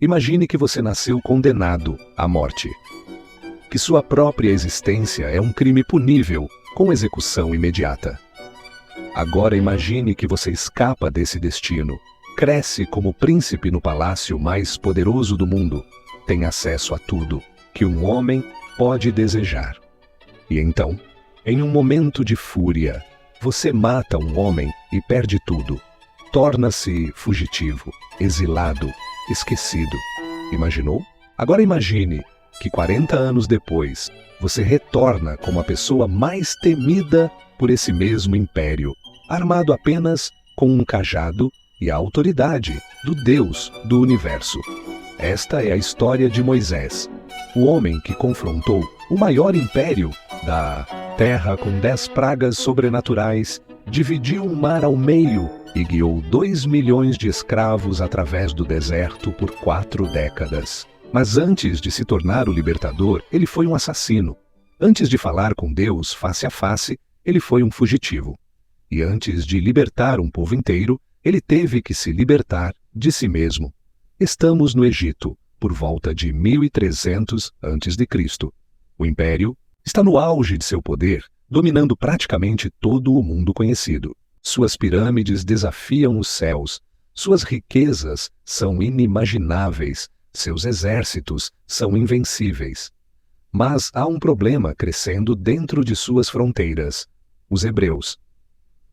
Imagine que você nasceu condenado à morte, que sua própria existência é um crime punível, com execução imediata. Agora imagine que você escapa desse destino, cresce como príncipe no palácio mais poderoso do mundo, tem acesso a tudo que um homem pode desejar. E então, em um momento de fúria, você mata um homem e perde tudo. Torna-se fugitivo, exilado, esquecido. Imaginou? Agora imagine que 40 anos depois, você retorna como a pessoa mais temida por esse mesmo império, armado apenas com um cajado e a autoridade do Deus do universo. Esta é a história de Moisés, o homem que confrontou o maior império da Terra com 10 pragas sobrenaturais, dividiu o mar ao meio e guiou 2 milhões de escravos através do deserto por 4 décadas. Mas antes de se tornar o libertador, ele foi um assassino. Antes de falar com Deus face a face, ele foi um fugitivo. E antes de libertar um povo inteiro, ele teve que se libertar de si mesmo. Estamos no Egito, por volta de 1300 a.C. O império está no auge de seu poder, dominando praticamente todo o mundo conhecido. Suas pirâmides desafiam os céus, suas riquezas são inimagináveis, seus exércitos são invencíveis. Mas há um problema crescendo dentro de suas fronteiras: os hebreus.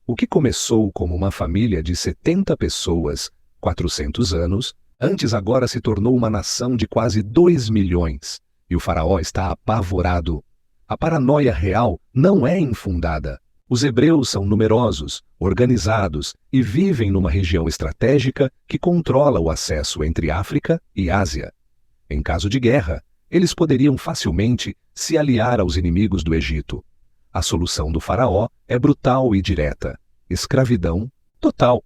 O que começou como uma família de 70 pessoas, 400 anos, antes agora se tornou uma nação de quase 2 milhões, e o faraó está apavorado. A paranoia real não é infundada. Os hebreus são numerosos, organizados e vivem numa região estratégica que controla o acesso entre África e Ásia. Em caso de guerra, eles poderiam facilmente se aliar aos inimigos do Egito. A solução do faraó é brutal e direta: escravidão total.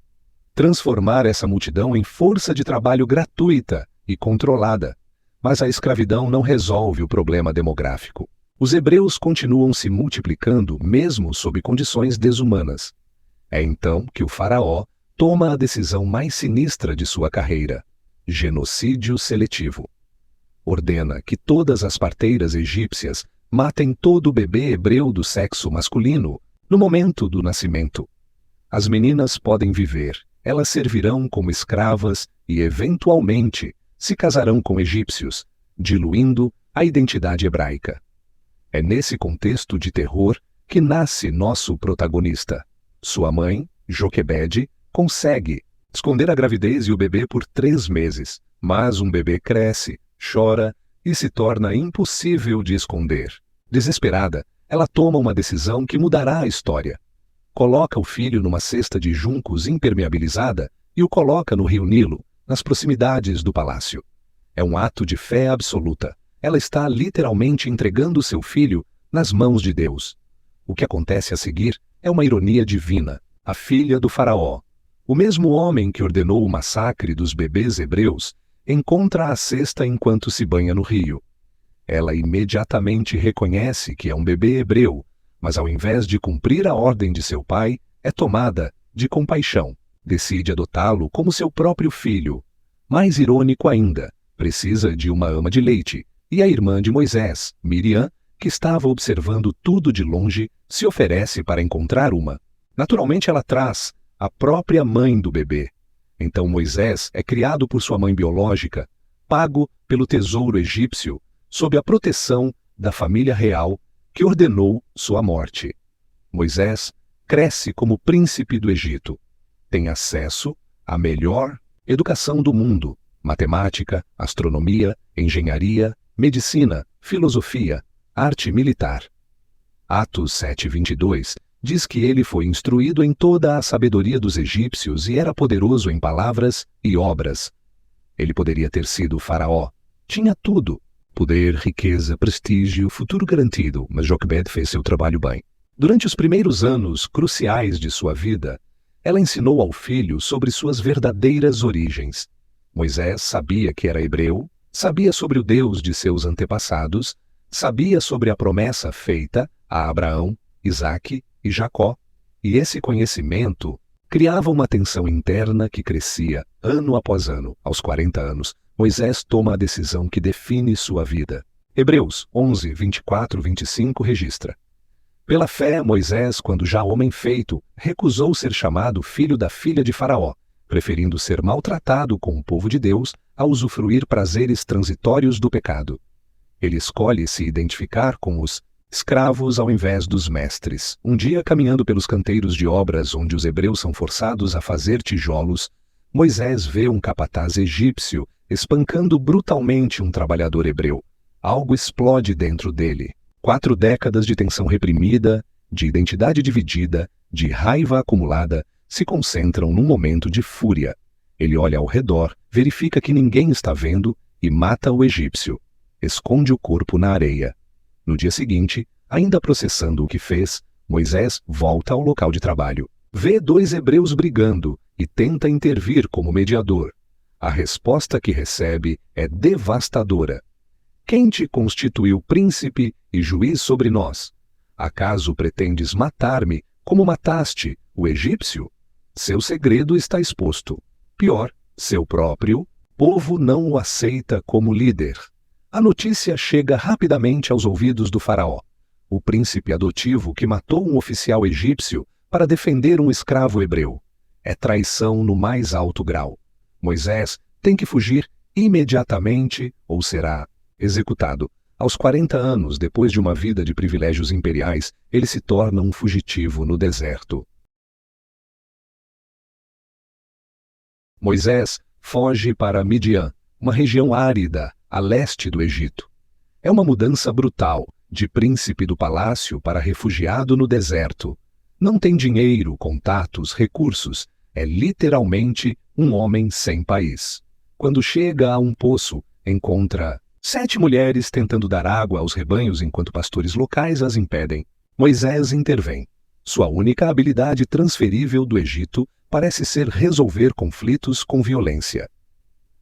Transformar essa multidão em força de trabalho gratuita e controlada. Mas a escravidão não resolve o problema demográfico. Os hebreus continuam se multiplicando mesmo sob condições desumanas. É então que o faraó toma a decisão mais sinistra de sua carreira: genocídio seletivo. Ordena que todas as parteiras egípcias matem todo bebê hebreu do sexo masculino no momento do nascimento. As meninas podem viver, elas servirão como escravas e, eventualmente, se casarão com egípcios, diluindo a identidade hebraica. É nesse contexto de terror que nasce nosso protagonista. Sua mãe, Joquebede, consegue esconder a gravidez e o bebê por 3 meses, mas um bebê cresce, chora e se torna impossível de esconder. Desesperada, ela toma uma decisão que mudará a história. Coloca o filho numa cesta de juncos impermeabilizada e o coloca no rio Nilo, nas proximidades do palácio. É um ato de fé absoluta. Ela está literalmente entregando seu filho nas mãos de Deus. O que acontece a seguir é uma ironia divina. A filha do faraó, o mesmo homem que ordenou o massacre dos bebês hebreus, encontra a cesta enquanto se banha no rio. Ela imediatamente reconhece que é um bebê hebreu, mas ao invés de cumprir a ordem de seu pai, é tomada de compaixão. Decide adotá-lo como seu próprio filho. Mais irônico ainda, precisa de uma ama de leite, e a irmã de Moisés, Miriam, que estava observando tudo de longe, se oferece para encontrar uma. Naturalmente ela traz a própria mãe do bebê. Então Moisés é criado por sua mãe biológica, pago pelo tesouro egípcio, sob a proteção da família real que ordenou sua morte. Moisés cresce como príncipe do Egito. Tem acesso à melhor educação do mundo: matemática, astronomia, engenharia, medicina, filosofia, arte militar. Atos 7:22 diz que ele foi instruído em toda a sabedoria dos egípcios e era poderoso em palavras e obras. Ele poderia ter sido faraó. Tinha tudo: poder, riqueza, prestígio, futuro garantido, mas Joquebede fez seu trabalho bem. Durante os primeiros anos cruciais de sua vida, ela ensinou ao filho sobre suas verdadeiras origens. Moisés sabia que era hebreu, sabia sobre o Deus de seus antepassados, sabia sobre a promessa feita a Abraão, Isaque e Jacó, e esse conhecimento criava uma tensão interna que crescia ano após ano. Aos 40 anos, Moisés toma a decisão que define sua vida. Hebreus 11, 24, 25 registra: Pela fé, Moisés, quando já homem feito, recusou ser chamado filho da filha de Faraó, preferindo ser maltratado com o povo de Deus a usufruir prazeres transitórios do pecado. Ele escolhe se identificar com os escravos ao invés dos mestres. Um dia, caminhando pelos canteiros de obras onde os hebreus são forçados a fazer tijolos, Moisés vê um capataz egípcio espancando brutalmente um trabalhador hebreu. Algo explode dentro dele. 4 décadas de tensão reprimida, de identidade dividida, de raiva acumulada, se concentram num momento de fúria. Ele olha ao redor, verifica que ninguém está vendo e mata o egípcio. Esconde o corpo na areia. No dia seguinte, ainda processando o que fez, Moisés volta ao local de trabalho. Vê 2 hebreus brigando e tenta intervir como mediador. A resposta que recebe é devastadora. Quem te constituiu príncipe e juiz sobre nós? Acaso pretendes matar-me como mataste o egípcio? Seu segredo está exposto. Pior, seu próprio povo não o aceita como líder. A notícia chega rapidamente aos ouvidos do faraó. O príncipe adotivo que matou um oficial egípcio para defender um escravo hebreu. É traição no mais alto grau. Moisés tem que fugir imediatamente ou será executado. Aos 40 anos, depois de uma vida de privilégios imperiais, ele se torna um fugitivo no deserto. Moisés foge para Midian, uma região árida, a leste do Egito. É uma mudança brutal, de príncipe do palácio para refugiado no deserto. Não tem dinheiro, contatos, recursos. É literalmente um homem sem país. Quando chega a um poço, encontra 7 mulheres tentando dar água aos rebanhos enquanto pastores locais as impedem. Moisés intervém. Sua única habilidade transferível do Egito parece ser resolver conflitos com violência.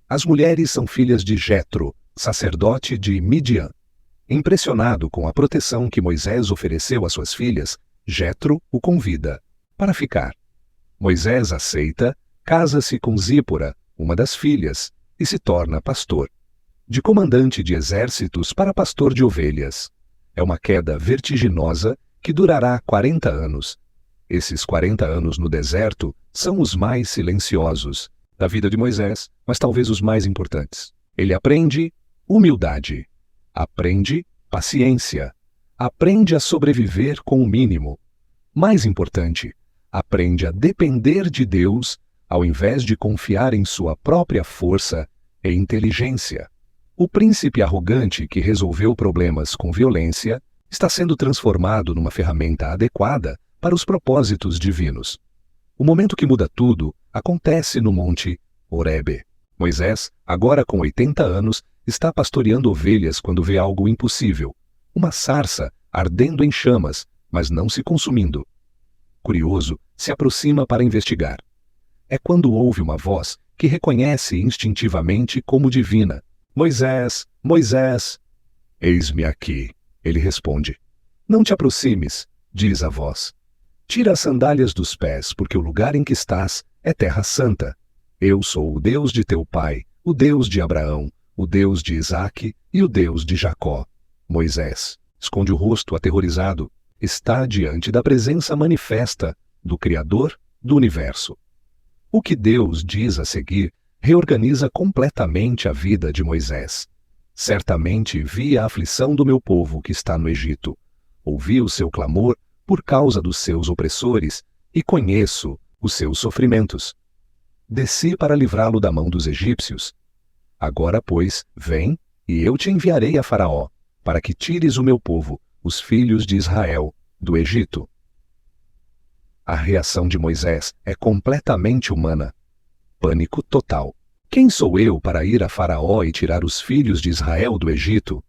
As mulheres são filhas de Jetro, sacerdote de Midian. Impressionado com a proteção que Moisés ofereceu às suas filhas, Jetro o convida para ficar. Moisés aceita, casa-se com Zípora, uma das filhas, e se torna pastor. De comandante de exércitos para pastor de ovelhas. É uma queda vertiginosa que durará 40 anos. Esses 40 anos no deserto são os mais silenciosos da vida de Moisés, mas talvez os mais importantes. Ele aprende humildade, aprende paciência, aprende a sobreviver com o mínimo. Mais importante, aprende a depender de Deus ao invés de confiar em sua própria força e inteligência. O príncipe arrogante que resolveu problemas com violência está sendo transformado numa ferramenta adequada para os propósitos divinos. O momento que muda tudo acontece no Monte Horebe. Moisés, agora com 80 anos, está pastoreando ovelhas quando vê algo impossível. Uma sarça ardendo em chamas, mas não se consumindo. Curioso, se aproxima para investigar. É quando ouve uma voz que reconhece instintivamente como divina. Moisés, Moisés! Eis-me aqui, ele responde. Não te aproximes, diz a voz. Tira as sandálias dos pés, porque o lugar em que estás é terra santa. Eu sou o Deus de teu pai, o Deus de Abraão, o Deus de Isaque e o Deus de Jacó. Moisés esconde o rosto aterrorizado. Está diante da presença manifesta do Criador do universo. O que Deus diz a seguir reorganiza completamente a vida de Moisés. Certamente vi a aflição do meu povo que está no Egito. Ouvi o seu clamor por causa dos seus opressores e conheço os seus sofrimentos. Desci para livrá-lo da mão dos egípcios. Agora, pois, vem, e eu te enviarei a Faraó, para que tires o meu povo, os filhos de Israel, do Egito. A reação de Moisés é completamente humana. Pânico total. Quem sou eu para ir a Faraó e tirar os filhos de Israel do Egito?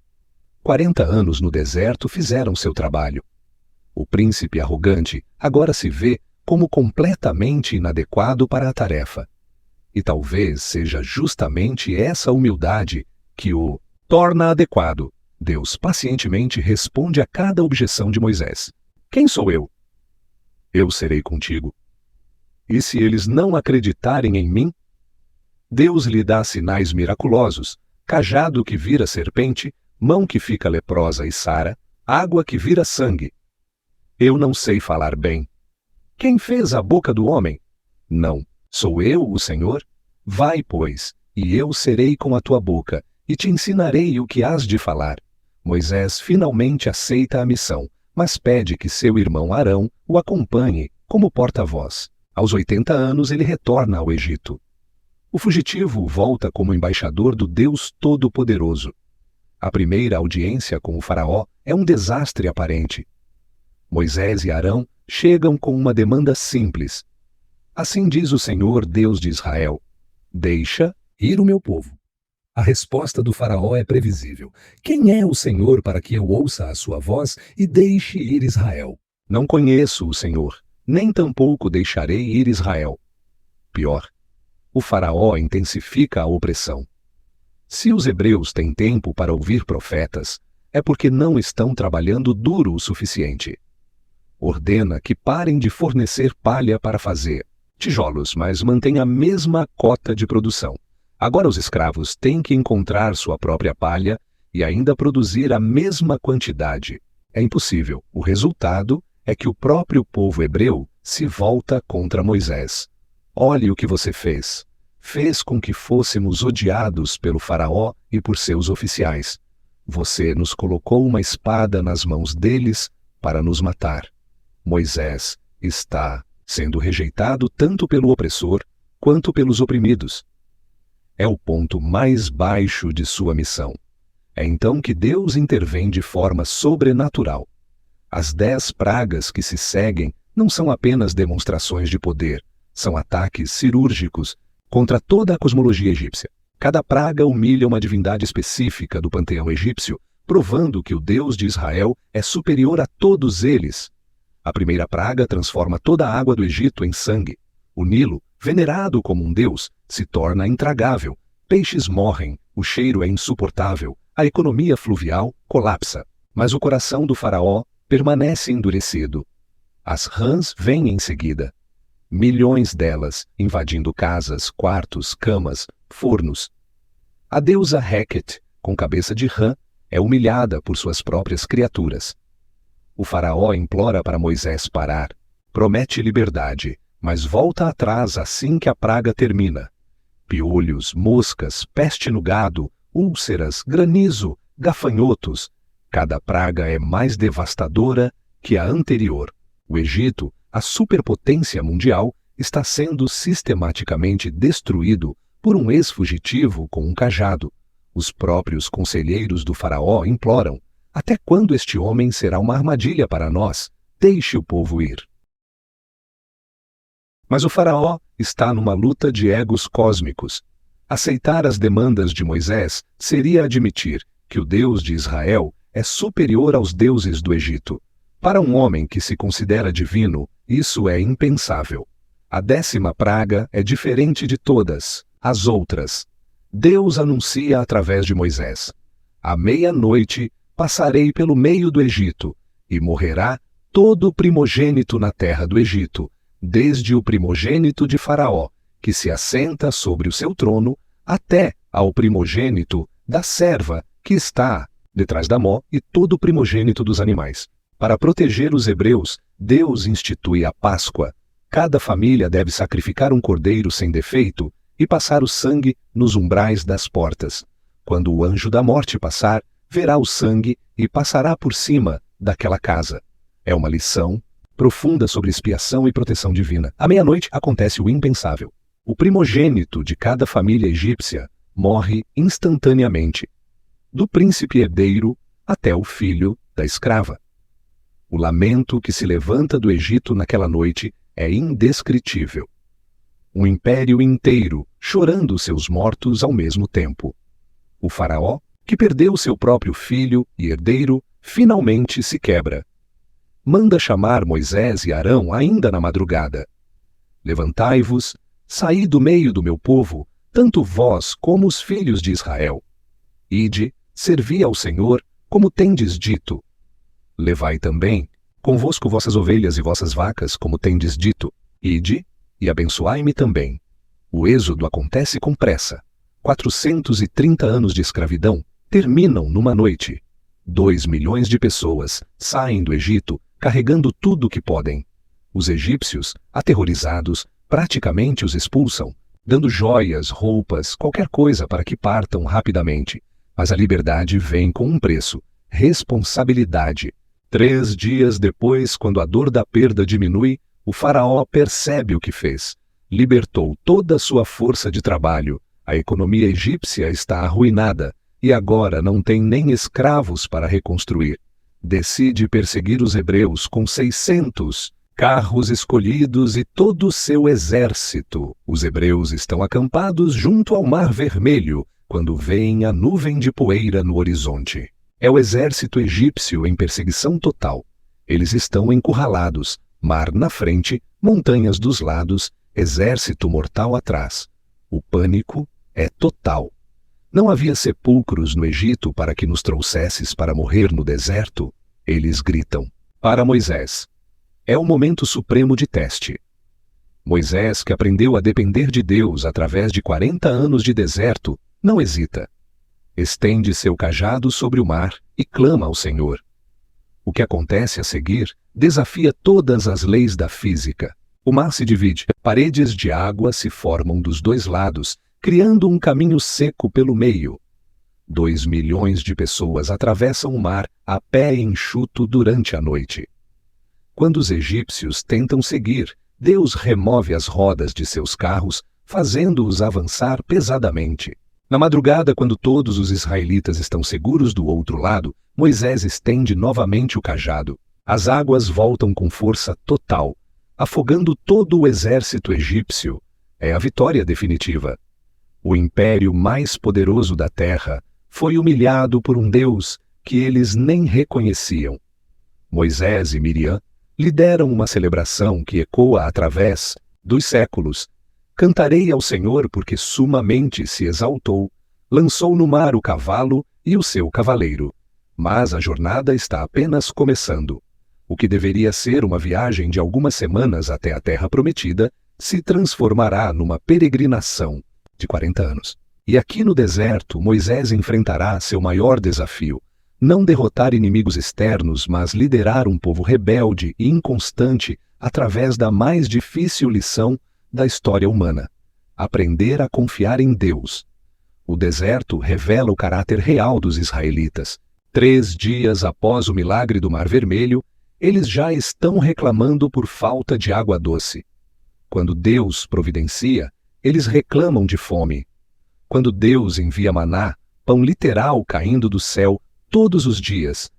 40 anos no deserto fizeram seu trabalho. O príncipe arrogante agora se vê como completamente inadequado para a tarefa. E talvez seja justamente essa humildade que o torna adequado. Deus pacientemente responde a cada objeção de Moisés. Quem sou eu? Eu serei contigo. E se eles não acreditarem em mim? Deus lhe dá sinais miraculosos, cajado que vira serpente, mão que fica leprosa e sara, água que vira sangue. Eu não sei falar bem. Quem fez a boca do homem? Não, sou eu, o Senhor? Vai, pois, e eu serei com a tua boca, e te ensinarei o que hás de falar. Moisés finalmente aceita a missão, mas pede que seu irmão Arão o acompanhe como porta-voz. Aos 80 anos ele retorna ao Egito. O fugitivo volta como embaixador do Deus Todo-Poderoso. A primeira audiência com o faraó é um desastre aparente. Moisés e Arão chegam com uma demanda simples. Assim diz o Senhor, Deus de Israel: deixa ir o meu povo. A resposta do faraó é previsível. Quem é o Senhor para que eu ouça a sua voz e deixe ir Israel? Não conheço o Senhor, nem tampouco deixarei ir Israel. Pior, o faraó intensifica a opressão. Se os hebreus têm tempo para ouvir profetas, é porque não estão trabalhando duro o suficiente. Ordena que parem de fornecer palha para fazer tijolos, mas mantém a mesma cota de produção. Agora os escravos têm que encontrar sua própria palha e ainda produzir a mesma quantidade. É impossível. O resultado é que o próprio povo hebreu se volta contra Moisés. Olhe o que você fez. Fez com que fôssemos odiados pelo faraó e por seus oficiais. Você nos colocou uma espada nas mãos deles para nos matar. Moisés está sendo rejeitado tanto pelo opressor quanto pelos oprimidos. É o ponto mais baixo de sua missão. É então que Deus intervém de forma sobrenatural. As 10 pragas que se seguem não são apenas demonstrações de poder, são ataques cirúrgicos contra toda a cosmologia egípcia. Cada praga humilha uma divindade específica do panteão egípcio, provando que o Deus de Israel é superior a todos eles. A primeira praga transforma toda a água do Egito em sangue. O Nilo, venerado como um deus, se torna intragável. Peixes morrem, o cheiro é insuportável, a economia fluvial colapsa. Mas o coração do faraó permanece endurecido. As rãs vêm em seguida. Milhões delas, invadindo casas, quartos, camas, fornos. A deusa Heket, com cabeça de rã, é humilhada por suas próprias criaturas. O faraó implora para Moisés parar, promete liberdade, mas volta atrás assim que a praga termina. Piolhos, moscas, peste no gado, úlceras, granizo, gafanhotos. Cada praga é mais devastadora que a anterior. O Egito, a superpotência mundial, está sendo sistematicamente destruído por um ex-fugitivo com um cajado. Os próprios conselheiros do faraó imploram: até quando este homem será uma armadilha para nós? Deixe o povo ir. Mas o faraó está numa luta de egos cósmicos. Aceitar as demandas de Moisés seria admitir que o Deus de Israel é superior aos deuses do Egito. Para um homem que se considera divino, isso é impensável. A 10ª praga é diferente de todas as outras. Deus anuncia através de Moisés: à meia-noite passarei pelo meio do Egito, e morrerá todo primogênito na terra do Egito, desde o primogênito de Faraó, que se assenta sobre o seu trono, até ao primogênito da serva, que está detrás da mó, e todo o primogênito dos animais. Para proteger os hebreus, Deus institui a Páscoa. Cada família deve sacrificar um cordeiro sem defeito e passar o sangue nos umbrais das portas. Quando o anjo da morte passar, verá o sangue e passará por cima daquela casa. É uma lição profunda sobre expiação e proteção divina. À meia-noite acontece o impensável. O primogênito de cada família egípcia morre instantaneamente, do príncipe herdeiro até o filho da escrava. O lamento que se levanta do Egito naquela noite é indescritível. Um império inteiro chorando seus mortos ao mesmo tempo. O faraó, que perdeu seu próprio filho e herdeiro, finalmente se quebra. Manda chamar Moisés e Arão ainda na madrugada. Levantai-vos, saí do meio do meu povo, tanto vós como os filhos de Israel. Ide, servi ao Senhor, como tendes dito. Levai também convosco vossas ovelhas e vossas vacas, como tendes dito. Ide, e abençoai-me também. O êxodo acontece com pressa. 430 anos de escravidão terminam numa noite. 2 milhões de pessoas saem do Egito carregando tudo o que podem. Os egípcios, aterrorizados, praticamente os expulsam, dando joias, roupas, qualquer coisa para que partam rapidamente. Mas a liberdade vem com um preço: responsabilidade. 3 dias depois, quando a dor da perda diminui, o faraó percebe o que fez. Libertou toda a sua força de trabalho. A economia egípcia está arruinada e agora não tem nem escravos para reconstruir. Decide perseguir os hebreus com 600 carros escolhidos e todo o seu exército. Os hebreus estão acampados junto ao Mar Vermelho, quando veem a nuvem de poeira no horizonte. É o exército egípcio em perseguição total. Eles estão encurralados, mar na frente, montanhas dos lados, exército mortal atrás. O pânico é total. Não havia sepulcros no Egito para que nos trouxesses para morrer no deserto? Eles gritam. Para Moisés. É o momento supremo de teste. Moisés, que aprendeu a depender de Deus através de 40 anos de deserto, não hesita. Estende seu cajado sobre o mar e clama ao Senhor. O que acontece a seguir desafia todas as leis da física. O mar se divide, paredes de água se formam dos dois lados, criando um caminho seco pelo meio. 2 milhões de pessoas atravessam o mar a pé enxuto durante a noite. Quando os egípcios tentam seguir, Deus remove as rodas de seus carros, fazendo-os avançar pesadamente. Na madrugada, quando todos os israelitas estão seguros do outro lado, Moisés estende novamente o cajado. As águas voltam com força total, afogando todo o exército egípcio. É a vitória definitiva. O império mais poderoso da terra foi humilhado por um Deus que eles nem reconheciam. Moisés e Miriam lideram uma celebração que ecoa através dos séculos. Cantarei ao Senhor porque sumamente se exaltou, lançou no mar o cavalo e o seu cavaleiro. Mas a jornada está apenas começando. O que deveria ser uma viagem de algumas semanas até a Terra Prometida se transformará numa peregrinação de 40 anos. E aqui no deserto, Moisés enfrentará seu maior desafio: não derrotar inimigos externos, mas liderar um povo rebelde e inconstante através da mais difícil lição da história humana: aprender a confiar em Deus. O deserto revela o caráter real dos israelitas. 3 dias após o milagre do Mar Vermelho, eles já estão reclamando por falta de água doce. Quando Deus providencia, eles reclamam de fome. Quando Deus envia maná, pão literal caindo do céu todos os dias,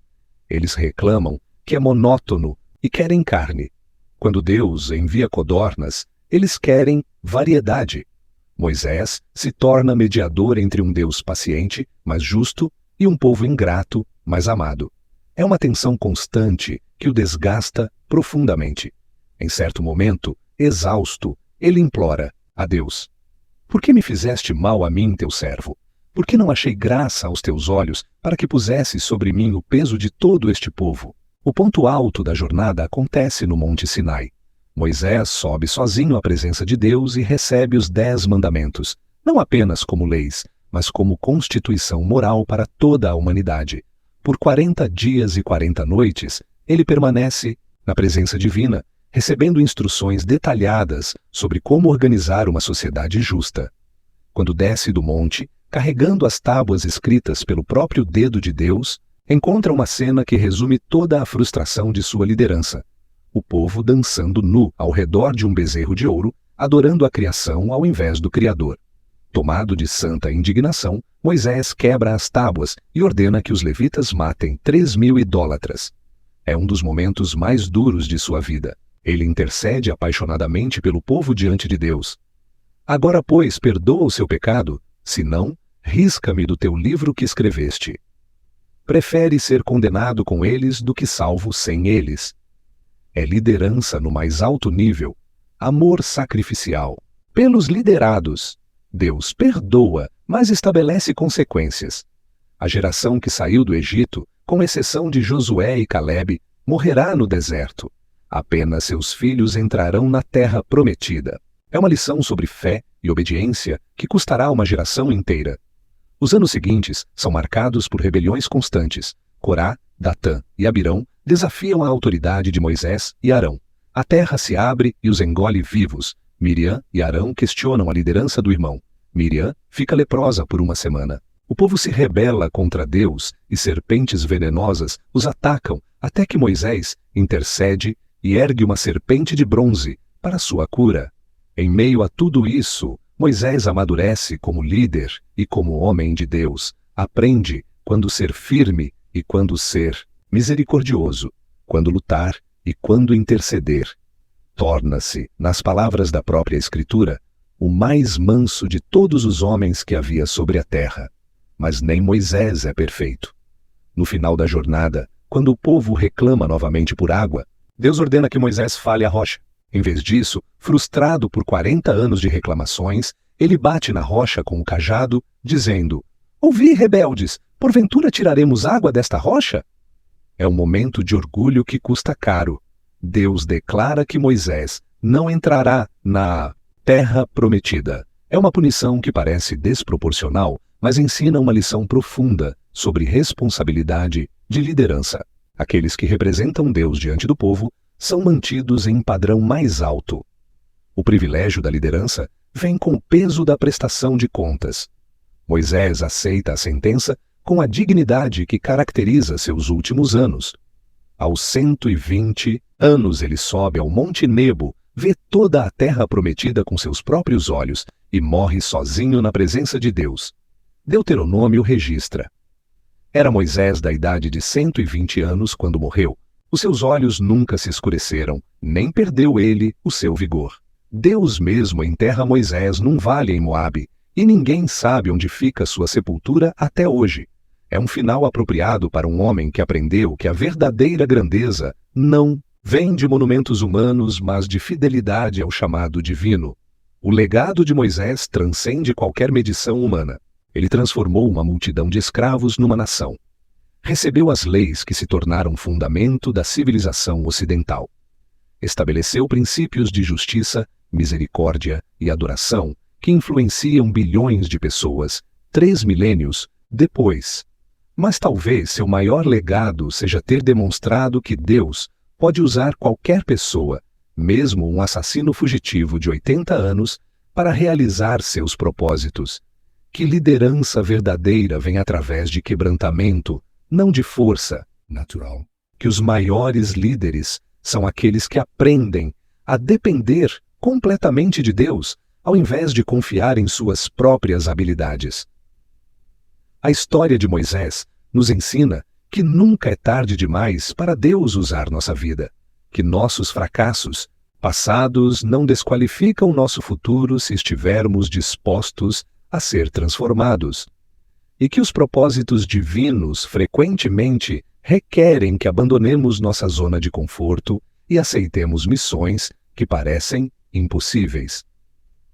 eles reclamam que é monótono e querem carne. Quando Deus envia codornas, eles querem variedade. Moisés se torna mediador entre um Deus paciente, mas justo, e um povo ingrato, mas amado. É uma tensão constante que o desgasta profundamente. Em certo momento, exausto, ele implora a Deus: por que me fizeste mal a mim, teu servo? Por que não achei graça aos teus olhos para que pusesses sobre mim o peso de todo este povo? O ponto alto da jornada acontece no Monte Sinai. Moisés sobe sozinho à presença de Deus e recebe os 10 mandamentos, não apenas como leis, mas como constituição moral para toda a humanidade. Por 40 dias e 40 noites, ele permanece na presença divina, recebendo instruções detalhadas sobre como organizar uma sociedade justa. Quando desce do monte, carregando as tábuas escritas pelo próprio dedo de Deus, encontra uma cena que resume toda a frustração de sua liderança: o povo dançando nu ao redor de um bezerro de ouro, adorando a criação ao invés do Criador. Tomado de santa indignação, Moisés quebra as tábuas e ordena que os levitas matem 3.000 idólatras. É um dos momentos mais duros de sua vida. Ele intercede apaixonadamente pelo povo diante de Deus. Agora, pois, perdoa o seu pecado, se não, risca-me do teu livro que escreveste. Prefere ser condenado com eles do que salvo sem eles. É liderança no mais alto nível, amor sacrificial. Pelos liderados, Deus perdoa, mas estabelece consequências. A geração que saiu do Egito, com exceção de Josué e Calebe, morrerá no deserto. Apenas seus filhos entrarão na terra prometida. É uma lição sobre fé e obediência que custará uma geração inteira. Os anos seguintes são marcados por rebeliões constantes. Corá, Datã e Abirão desafiam a autoridade de Moisés e Arão. A terra se abre e os engole vivos. Miriam e Arão questionam a liderança do irmão. Miriam fica leprosa por uma semana. O povo se rebela contra Deus e serpentes venenosas os atacam até que Moisés intercede e ergue uma serpente de bronze para sua cura. Em meio a tudo isso, Moisés amadurece como líder e como homem de Deus. Aprende quando ser firme e quando ser misericordioso, quando lutar e quando interceder. Torna-se, nas palavras da própria Escritura, o mais manso de todos os homens que havia sobre a terra. Mas nem Moisés é perfeito. No final da jornada, quando o povo reclama novamente por água, Deus ordena que Moisés fale a rocha. Em vez disso, frustrado por 40 anos de reclamações, ele bate na rocha com o cajado, dizendo: "Ouvi, rebeldes, porventura tiraremos água desta rocha?" É um momento de orgulho que custa caro. Deus declara que Moisés não entrará na terra prometida. É uma punição que parece desproporcional, mas ensina uma lição profunda sobre responsabilidade de liderança. Aqueles que representam Deus diante do povo são mantidos em padrão mais alto. O privilégio da liderança vem com o peso da prestação de contas. Moisés aceita a sentença com a dignidade que caracteriza seus últimos anos. Aos 120 anos ele sobe ao Monte Nebo, vê toda a terra prometida com seus próprios olhos e morre sozinho na presença de Deus. Deuteronômio registra: era Moisés da idade de 120 anos quando morreu. Os seus olhos nunca se escureceram, nem perdeu ele o seu vigor. Deus mesmo enterra Moisés num vale em Moabe, e ninguém sabe onde fica sua sepultura até hoje. É um final apropriado para um homem que aprendeu que a verdadeira grandeza não vem de monumentos humanos, mas de fidelidade ao chamado divino. O legado de Moisés transcende qualquer medição humana. Ele transformou uma multidão de escravos numa nação. Recebeu as leis que se tornaram fundamento da civilização ocidental. Estabeleceu princípios de justiça, misericórdia e adoração que influenciam bilhões de pessoas 3 milênios depois. Mas talvez seu maior legado seja ter demonstrado que Deus pode usar qualquer pessoa, mesmo um assassino fugitivo de 80 anos, para realizar seus propósitos. Que liderança verdadeira vem através de quebrantamento, não de força natural. Que os maiores líderes são aqueles que aprendem a depender completamente de Deus, ao invés de confiar em suas próprias habilidades. A história de Moisés nos ensina que nunca é tarde demais para Deus usar nossa vida, que nossos fracassos passados não desqualificam nosso futuro se estivermos dispostos a ser transformados, e que os propósitos divinos frequentemente requerem que abandonemos nossa zona de conforto e aceitemos missões que parecem impossíveis.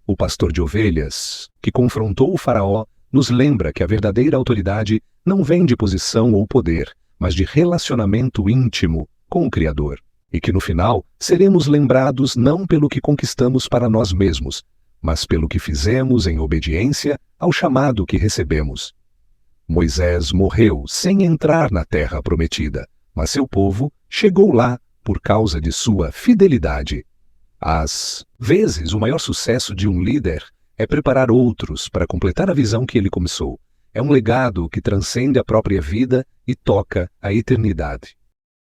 O pastor de ovelhas, que confrontou o faraó, nos lembra que a verdadeira autoridade não vem de posição ou poder, mas de relacionamento íntimo com o Criador, e que no final seremos lembrados não pelo que conquistamos para nós mesmos, mas pelo que fizemos em obediência ao chamado que recebemos. Moisés morreu sem entrar na terra prometida, mas seu povo chegou lá por causa de sua fidelidade. Às vezes, o maior sucesso de um líder é preparar outros para completar a visão que ele começou. É um legado que transcende a própria vida e toca a eternidade.